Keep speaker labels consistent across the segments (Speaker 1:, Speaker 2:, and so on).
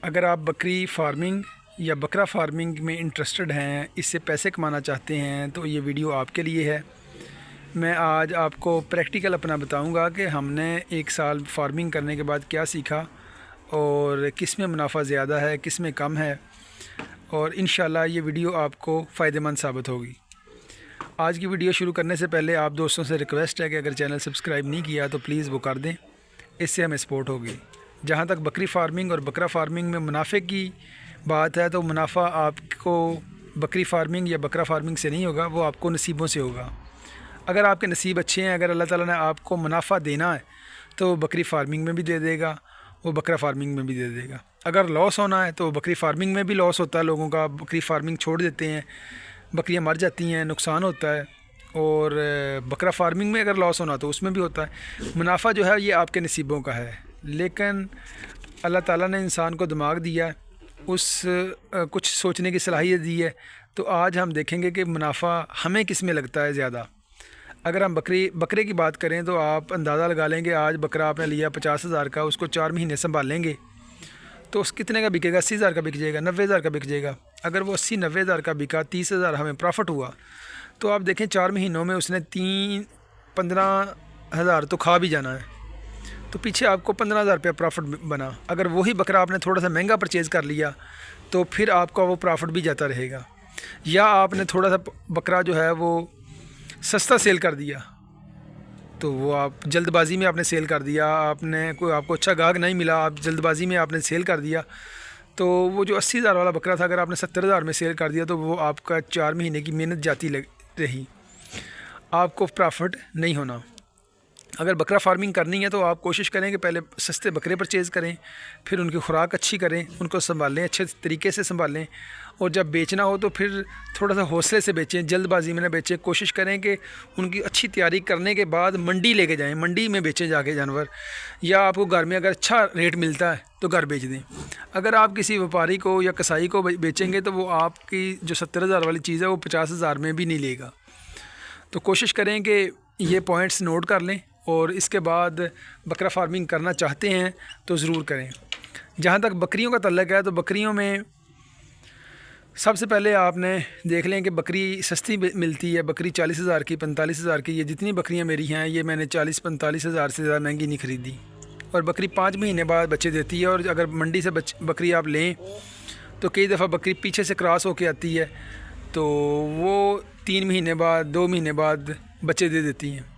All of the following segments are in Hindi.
Speaker 1: अगर आप बकरी फार्मिंग या बकरा फार्मिंग में इंटरेस्टेड हैं, इससे पैसे कमाना चाहते हैं, तो ये वीडियो आपके लिए है। मैं आज आपको प्रैक्टिकल अपना बताऊंगा कि हमने एक साल फार्मिंग करने के बाद क्या सीखा और किस में मुनाफा ज़्यादा है, किस में कम है, और इंशाल्लाह ये वीडियो आपको फ़ायदेमंद साबित होगी। आज की वीडियो शुरू करने से पहले आप दोस्तों से रिक्वेस्ट है कि अगर चैनल सब्सक्राइब नहीं किया तो प्लीज़ वो कर दें, इससे हमें सपोर्ट होगी। जहाँ तक बकरी फार्मिंग और बकरा फार्मिंग में मुनाफे की बात है, तो मुनाफा आपको बकरी फार्मिंग या बकरा फार्मिंग से नहीं होगा, वो आपको नसीबों से होगा। अगर आपके नसीब अच्छे हैं, अगर अल्लाह ताला ने आपको मुनाफा देना है तो बकरी फार्मिंग में भी दे देगा, वो बकरा फार्मिंग में भी दे देगा। अगर लॉस होना है तो बकरी फार्मिंग में भी लॉस होता है लोगों का, बकरी फार्मिंग छोड़ देते हैं, बकरियां मर जाती हैं, नुकसान होता है। और बकरा फार्मिंग में अगर लॉस होना तो उसमें भी होता है। मुनाफा जो है ये आपके नसीबों का है, लेकिन अल्लाह ताला ने इंसान को दिमाग दिया है, उस कुछ सोचने की सलाहियत दी है। तो आज हम देखेंगे कि मुनाफा हमें किस में लगता है ज़्यादा। अगर हम बकरे की बात करें तो आप अंदाज़ा लगा लेंगे, आज बकरा आपने लिया 50,000 का, उसको 4 महीने संभालेंगे तो उस कितने का बिकेगा? 80,000 का बिक जाएगा, 90,000 का बिक जाएगा। अगर वो 80-90,000 का बिका, 30,000 हमें प्रॉफिट हुआ, तो आप देखें 4 महीनों में उसने 15,000 तो खा भी जाना है, तो पीछे आपको 15,000 रुपया प्रॉफिट बना। अगर वही बकरा आपने थोड़ा सा महंगा परचेज़ कर लिया तो फिर आपका वो प्रॉफिट भी जाता रहेगा। या आपने थोड़ा सा बकरा जो है वो सस्ता सेल कर दिया, तो वो आप जल्दबाज़ी में आपने सेल कर दिया, आपको अच्छा गाहक नहीं मिला, आप जल्दबाज़ी में आपने सेल कर दिया, तो वो जो 80,000 वाला बकरा था, अगर आपने 70,000 में सेल कर दिया तो वो आपका 4 महीने की मेहनत जाती रही, आपको प्रॉफिट नहीं होना। अगर बकरा फार्मिंग करनी है तो आप कोशिश करें कि पहले सस्ते बकरे परचेज़ करें, फिर उनकी खुराक अच्छी करें, उनको संभालें, अच्छे तरीके से संभालें, और जब बेचना हो तो फिर थोड़ा सा हौसले से बेचें, जल्दबाजी में ना बेचें। कोशिश करें कि उनकी अच्छी तैयारी करने के बाद मंडी लेके जाएं, मंडी में बेचें जाके जानवर, या आपको घर में अगर अच्छा रेट मिलता है तो घर बेच दें। अगर आप किसी व्यापारी को या कसाई को बेचेंगे तो वो आपकी जो 70,000 वाली चीज़ है वो 50,000 में भी नहीं लेगा। तो कोशिश करें कि ये पॉइंट्स नोट कर लें, और इसके बाद बकरा फार्मिंग करना चाहते हैं तो ज़रूर करें। जहाँ तक बकरियों का तल्लक है, तो बकरियों में सबसे पहले आपने देख लें कि बकरी सस्ती मिलती है। बकरी 40,000 की, 45,000 की, ये जितनी बकरियां मेरी हैं ये मैंने 40-45,000 से ज़्यादा महंगी नहीं ख़रीदी। और बकरी 5 महीने बाद बच्चे देती है, और अगर मंडी से बकरी आप लें तो कई दफ़ा बकरी पीछे से क्रॉस होके आती है, तो वो 3 महीने बाद, 2 महीने बाद बच्चे दे देती हैं,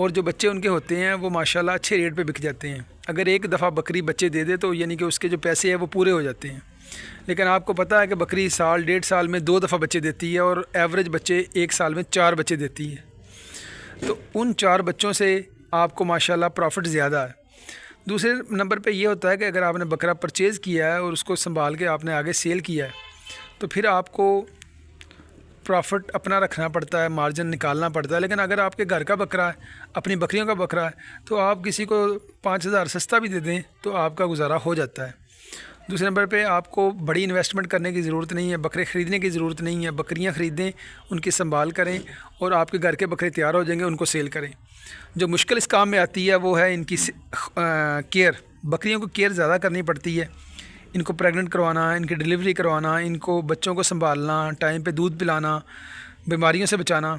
Speaker 1: और जो बच्चे उनके होते हैं वो माशाल्लाह अच्छे रेट पे बिक जाते हैं। अगर एक दफ़ा बकरी बच्चे दे दे तो यानी कि उसके जो पैसे हैं वो पूरे हो जाते हैं। लेकिन आपको पता है कि बकरी साल 1.5 साल में 2 दफ़ा बच्चे देती है, और एवरेज बच्चे 1 साल में 4 बच्चे देती है। तो उन 4 बच्चों से आपको माशाल्लाह प्रॉफिट ज़्यादा है। दूसरे नंबर पे ये होता है कि अगर आपने बकरा परचेज़ किया है और उसको संभाल के आपने आगे सेल किया है, तो फिर आपको प्रॉफिट अपना रखना पड़ता है, मार्जिन निकालना पड़ता है। लेकिन अगर आपके घर का बकरा है, अपनी बकरियों का बकरा है, तो आप किसी को 5,000 सस्ता भी दे दें तो आपका गुजारा हो जाता है। दूसरे नंबर पे आपको बड़ी इन्वेस्टमेंट करने की ज़रूरत नहीं है, बकरे ख़रीदने की ज़रूरत नहीं है। बकरियां ख़रीदें, उनकी संभाल करें, और आपके घर के बकरे तैयार हो जाएंगे, उनको सेल करें। जो मुश्किल इस काम में आती है वो है इनकी केयर। बकरियों को केयर ज़्यादा करनी पड़ती है, इनको प्रेग्नेंट करवाना, इनकी डिलीवरी करवाना, इनको बच्चों को संभालना, टाइम पे दूध पिलाना, बीमारियों से बचाना,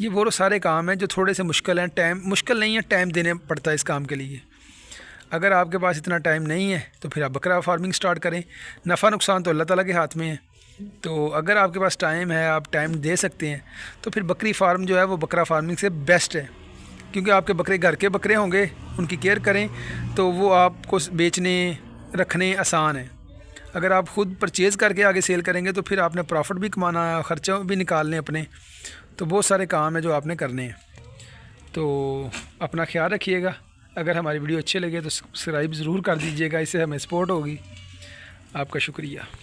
Speaker 1: ये वो सारे काम हैं जो थोड़े से मुश्किल हैं। टाइम मुश्किल नहीं है, टाइम देने पड़ता है इस काम के लिए। अगर आपके पास इतना टाइम नहीं है तो फिर आप बकरा फार्मिंग स्टार्ट करें। नफ़ा नुकसान तो अल्लाह ताला के हाथ में है, तो अगर आपके पास टाइम है, आप टाइम दे सकते हैं, तो फिर बकरी फार्म जो है वो बकरा फार्मिंग से बेस्ट है। क्योंकि आपके बकरे घर के बकरे होंगे, उनकी केयर करें तो वो आपको बेचने रखने आसान है। अगर आप ख़ुद परचेज़ करके आगे सेल करेंगे तो फिर आपने प्रॉफिट भी कमाना है, ख़र्चे भी निकालने अपने, तो बहुत सारे काम हैं जो आपने करने हैं। तो अपना ख्याल रखिएगा। अगर हमारी वीडियो अच्छी लगे तो सब्सक्राइब ज़रूर कर दीजिएगा, इससे हमें सपोर्ट होगी। आपका शुक्रिया।